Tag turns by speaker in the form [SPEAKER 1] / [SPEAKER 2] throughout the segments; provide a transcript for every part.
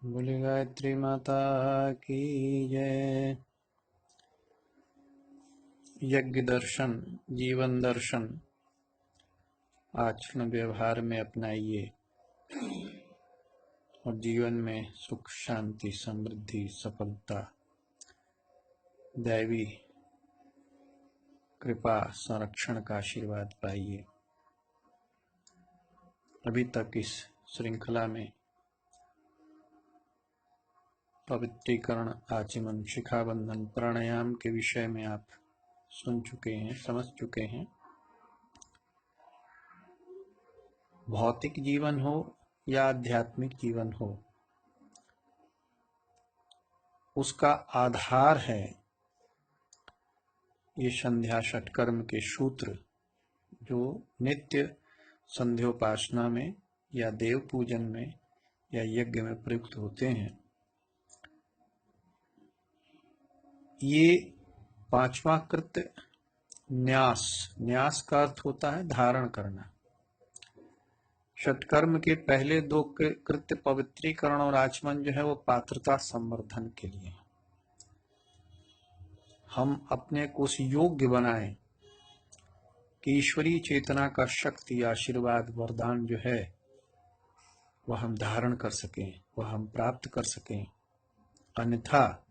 [SPEAKER 1] बोली गायत्री माता की जय। यज्ञ दर्शन, जीवन दर्शन आचरण व्यवहार में अपनाइए और जीवन में सुख, शांति, समृद्धि, सफलता, दैवी कृपा, संरक्षण का आशीर्वाद पाइए। अभी तक इस श्रृंखला में पवित्रीकरण, आचमन, शिखाबंधन, प्राणायाम के विषय में आप सुन चुके हैं, समझ चुके हैं। भौतिक जीवन हो या आध्यात्मिक जीवन हो, उसका आधार है ये संध्या षटकर्म के सूत्र, जो नित्य संध्योपासना में या देव पूजन में या यज्ञ में प्रयुक्त होते हैं। ये पांचवा कृत्य न्यास, न्यास का अर्थ होता है धारण करना। षटकर्म के पहले दो कृत्य पवित्रीकरण और आचमन जो है वो पात्रता संवर्धन के लिए है। हम अपने को उस योग्य बनाएं कि ईश्वरीय चेतना का शक्ति, आशीर्वाद, वरदान जो है वह हम धारण कर सकें, वह हम प्राप्त कर सकें। अन्यथा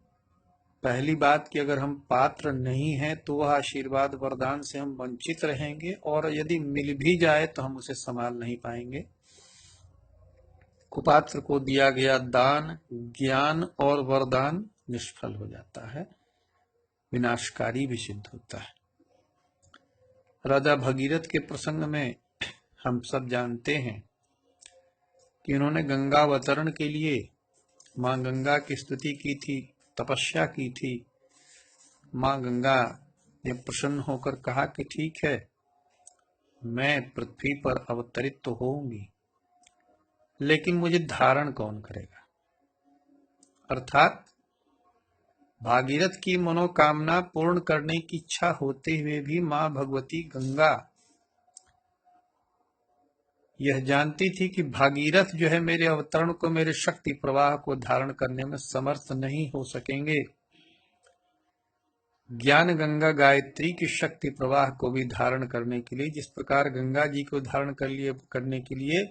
[SPEAKER 1] पहली बात कि अगर हम पात्र नहीं हैं तो वह आशीर्वाद, वरदान से हम वंचित रहेंगे, और यदि मिल भी जाए तो हम उसे संभाल नहीं पाएंगे। कुपात्र को दिया गया दान, ज्ञान और वरदान निष्फल हो जाता है, विनाशकारी भी सिद्ध होता है। राजा भगीरथ के प्रसंग में हम सब जानते हैं कि उन्होंने गंगा अवतरण के लिए मां गंगा की स्तुति की थी, तपस्या की थी। मां गंगा ने प्रसन्न होकर कहा कि ठीक है, मैं पृथ्वी पर अवतरित तो होऊंगी, लेकिन मुझे धारण कौन करेगा। अर्थात भागीरथ की मनोकामना पूर्ण करने की इच्छा होते हुए भी मां भगवती गंगा यह जानती थी कि भागीरथ जो है मेरे अवतरण को, मेरे शक्ति प्रवाह को धारण करने में समर्थ नहीं हो सकेंगे। ज्ञान गंगा गायत्री की शक्ति प्रवाह को भी धारण करने के लिए, जिस प्रकार गंगा जी को धारण करने के लिए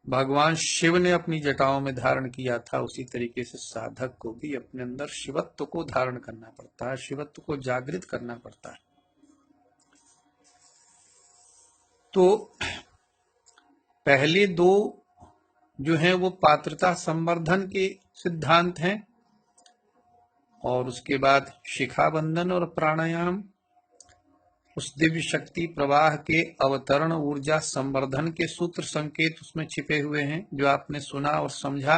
[SPEAKER 1] भगवान शिव ने अपनी जटाओं में धारण किया था, उसी तरीके से साधक को भी अपने अंदर शिवत्व को धारण करना पड़ता है, शिवत्व को जागृत करना पड़ता है। तो पहले दो जो हैं वो पात्रता संवर्धन के सिद्धांत हैं, और उसके बाद शिखाबंधन और प्राणायाम उस दिव्य शक्ति प्रवाह के अवतरण, ऊर्जा संवर्धन के सूत्र संकेत उसमें छिपे हुए हैं, जो आपने सुना और समझा।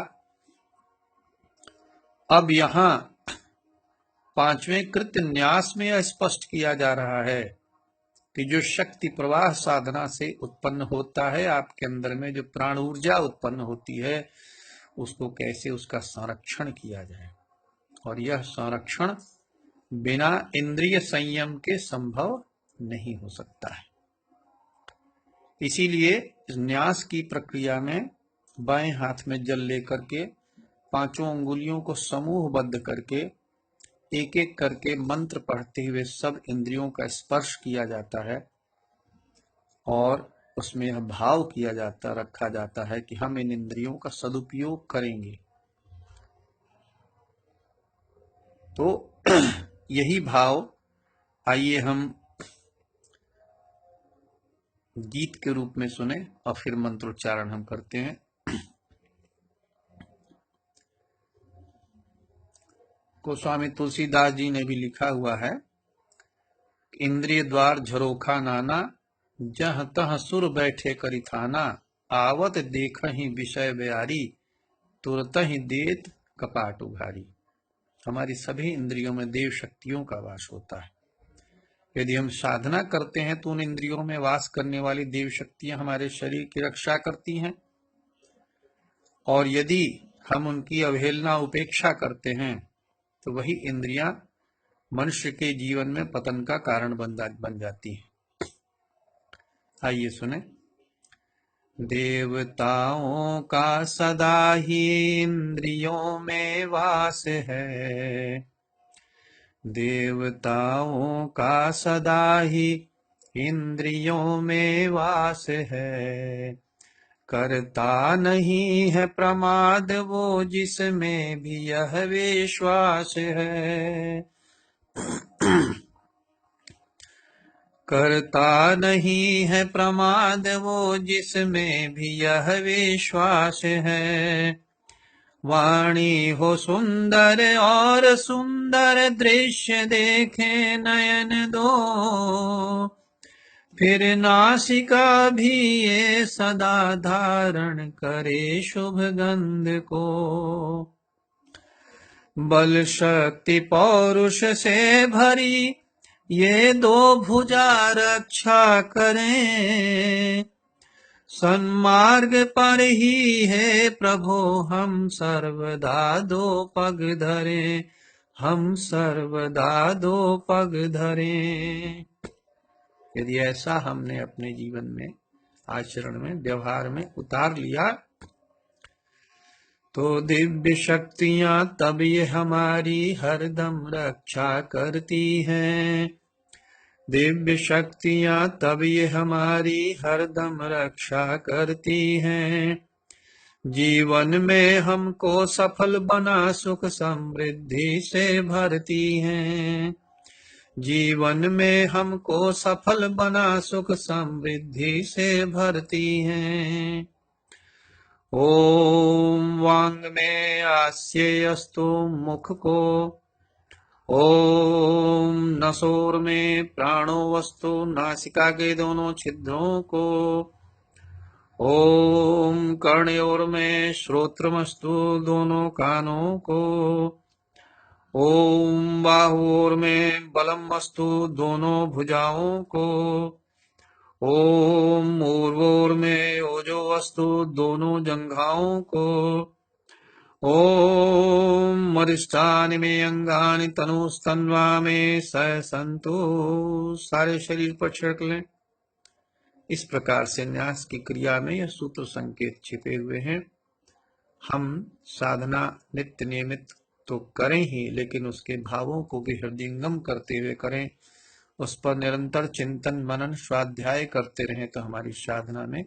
[SPEAKER 1] अब यहाँ पांचवें कृत्य न्यास में यह स्पष्ट किया जा रहा है कि जो शक्ति प्रवाह साधना से उत्पन्न होता है, आपके अंदर में जो प्राण ऊर्जा उत्पन्न होती है, उसको कैसे उसका संरक्षण किया जाए। और यह संरक्षण बिना इंद्रिय संयम के संभव नहीं हो सकता है। इसीलिए न्यास की प्रक्रिया में बाएं हाथ में जल लेकर के पांचों अंगुलियों को समूहबद्ध करके एक एक करके मंत्र पढ़ते हुए सब इंद्रियों का स्पर्श किया जाता है, और उसमें यह भाव रखा जाता है कि हम इन इंद्रियों का सदुपयोग करेंगे। तो यही भाव आइए हम गीत के रूप में सुने और फिर मंत्रोच्चारण हम करते हैं। गोस्वामी तुलसीदास जी ने भी लिखा हुआ है, इंद्रिय द्वार झरोखा नाना, जह तह सुर बैठे करिथाना, आवत देखहि विषय ब्यारी, तुरत ही देत कपाट उघारी। हमारी सभी इंद्रियों में देव शक्तियों का वास होता है। यदि हम साधना करते हैं तो उन इंद्रियों में वास करने वाली देव शक्तियां हमारे शरीर की रक्षा करती हैं, और यदि हम उनकी अवहेलना, उपेक्षा करते हैं तो वही इंद्रियां मनुष्य के जीवन में पतन का कारण बन जाती हैं। आइए सुने। देवताओं का सदा ही इंद्रियों में वास है। देवताओं का सदा ही इंद्रियों में वास है। करता नहीं है प्रमाद वो जिसमें भी यह विश्वास है। करता नहीं है प्रमाद वो जिसमें भी यह विश्वास है। वाणी हो सुंदर और सुंदर दृश्य देखे नयन दो, फिर नासिका भी ये सदा धारण करे शुभ गंध को। बल शक्ति पौरुष से भरी ये दो भुजा रक्षा करें। सन्मार्ग पर ही है प्रभु हम सर्वदा दो पग धरे, हम सर्वदा दो पग धरे। यदि ऐसा हमने अपने जीवन में, आचरण में, व्यवहार में उतार लिया तो दिव्य शक्तियां तब ये हमारी हरदम रक्षा करती हैं। दिव्य शक्तियां तब ये हमारी हरदम रक्षा करती हैं। जीवन में हमको सफल बना सुख समृद्धि से भरती हैं। जीवन में हमको सफल बना सुख समृद्धि से भरती हैं। ओम वांग में आस्ये अस्तु मुख को, ओम नसोर में प्राणो वस्तु नासिका के दोनों छिद्रों को, ओम कर्णयोर में श्रोत्रमस्तु दोनों कानों को, ओम बाहुओर में बलमस्तु दोनों भुजाओं को, ओम ऊर्वोर में ओजो वस्तु दोनों जंघाओं को, ओम मधिष्ठानि में अंगानि तनुस्तन्वा में संतु। सारे शरीर पर छिड़क लें। इस प्रकार से न्यास की क्रिया में यह सूत्र संकेत छिपे हुए हैं। हम साधना नित्य नियमित तो करें ही, लेकिन उसके भावों को भी हृदयंगम करते हुए करें। उस पर निरंतर चिंतन मनन स्वाध्याय करते रहें तो हमारी साधना में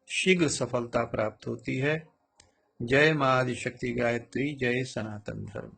[SPEAKER 1] शीघ्र सफलता प्राप्त होती है। जय मां आदिशक्ति गायत्री, जय सनातन धर्म।